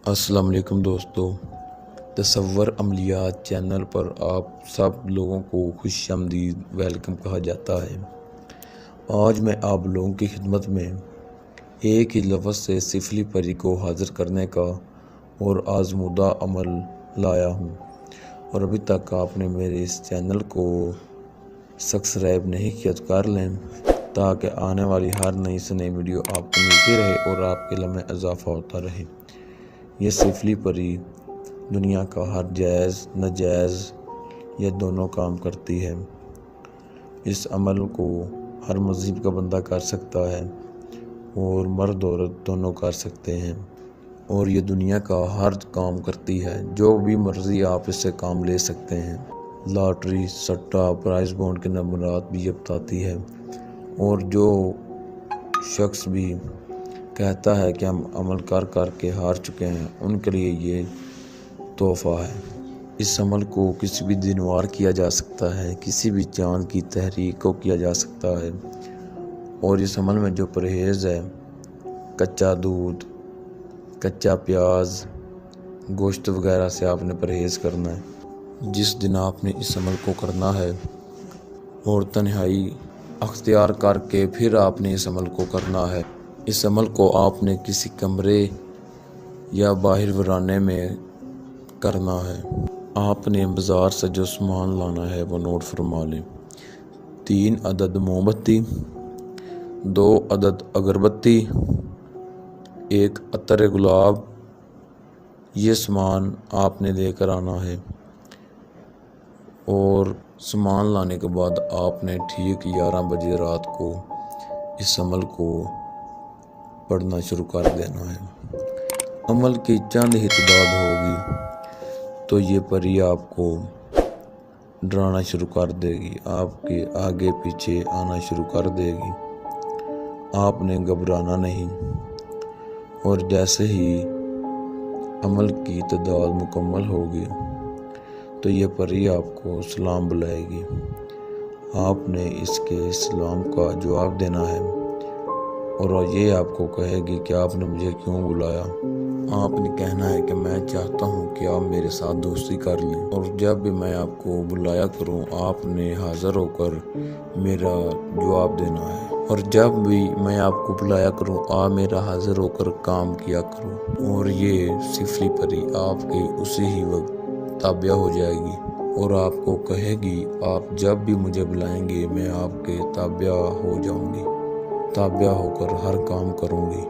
السلام علیکم دوستو، تصور عملیات چینل پر آپ سب لوگوں کو خوش آمدید ویلکم کہا جاتا ہے۔ آج میں آپ لوگوں کی خدمت میں ایک ہی لفظ سے سفلی پری کو حاضر کرنے کا اور آزمودہ عمل لایا ہوں، اور ابھی تک آپ نے میرے اس چینل کو سبسکرائب نہیں کیا تو کر لیں تاکہ آنے والی ہر نئی سے نئی ویڈیو آپ کو ملتی رہے اور آپ کے علم میں اضافہ ہوتا رہے۔ یہ سفلی پری دنیا کا ہر جائز ناجائز یا دونوں کام کرتی ہے۔ اس عمل کو ہر مذہب کا بندہ کر سکتا ہے اور مرد عورت دونوں کر سکتے ہیں، اور یہ دنیا کا ہر کام کرتی ہے۔ جو بھی مرضی آپ اس سے کام لے سکتے ہیں۔ لاٹری، سٹا، پرائز بونڈ کے نمبرات بھی یہ بتاتی ہے، اور جو شخص بھی کہتا ہے کہ ہم عمل کر کے ہار چکے ہیں، ان کے لیے یہ تحفہ ہے۔ اس عمل کو کسی بھی دنوار کیا جا سکتا ہے، کسی بھی چاند کی تحریک کو کیا جا سکتا ہے، اور اس عمل میں جو پرہیز ہے، کچا دودھ، کچا پیاز، گوشت وغیرہ سے آپ نے پرہیز کرنا ہے۔ جس دن آپ نے اس عمل کو کرنا ہے اور تنہائی اختیار کر کے پھر آپ نے اس عمل کو کرنا ہے۔ اس عمل کو آپ نے کسی کمرے یا باہر ورانے میں کرنا ہے۔ آپ نے بازار سے جو سامان لانا ہے وہ نوٹ فرما لیں۔ 3 عدد موم بتی، 2 عدد اگربتی، 1 عطر گلاب، یہ سامان آپ نے لے کر آنا ہے، اور سامان لانے کے بعد آپ نے ٹھیک 11 بجے رات کو اس عمل کو پڑھنا شروع کر دینا ہے۔ عمل کی چند ہی تعداد ہوگی تو یہ پری آپ کو ڈرانا شروع کر دے گی، آپ کے آگے پیچھے آنا شروع کر دے گی۔ آپ نے گھبرانا نہیں، اور جیسے ہی عمل کی تعداد مکمل ہوگی تو یہ پری آپ کو سلام بلائے گی۔ آپ نے اس کے سلام کا جواب دینا ہے، اور یہ آپ کو کہے گی کہ آپ نے مجھے کیوں بلایا۔ آپ نے کہنا ہے کہ میں چاہتا ہوں کہ آپ میرے ساتھ دوستی کر لیں، اور جب بھی میں آپ کو بلایا کروں آپ نے حاضر ہو کر میرا جواب دینا ہے، اور جب بھی میں آپ کو بلایا کروں آپ میرا حاضر ہو کر کام کیا کرو۔ اور یہ سفلی پری آپ کی اسی ہی وقت تابع ہو جائے گی، اور آپ کو کہے گی آپ جب بھی مجھے بلائیں گے میں آپ کے تابع ہو جاؤں گی، تابع ہو کر ہر کام کروں گی۔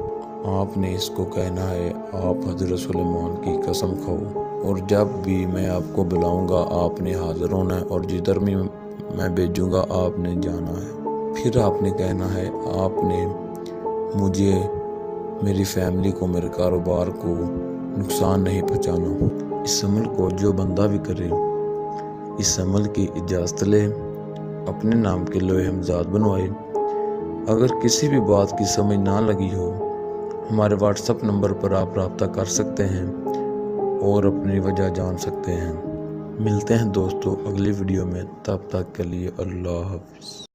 آپ نے اس کو کہنا ہے آپ حضرت سلیمان کی قسم کھاؤ، اور جب بھی میں آپ کو بلاؤں گا آپ نے حاضر ہونا ہے، اور جدھر بھی میں بھیجوں گا آپ نے جانا ہے۔ پھر آپ نے کہنا ہے آپ نے مجھے، میری فیملی کو، میرے کاروبار کو نقصان نہیں پہنچانا۔ اس عمل کو جو بندہ بھی کرے اس عمل کی اجازت لے، اپنے نام کے لوح امضات بنوائے۔ اگر کسی بھی بات کی سمجھ نہ لگی ہو ہمارے واٹس ایپ نمبر پر آپ رابطہ کر سکتے ہیں اور اپنی وجہ جان سکتے ہیں۔ ملتے ہیں دوستو اگلی ویڈیو میں، تب تک کے لیے اللہ حافظ۔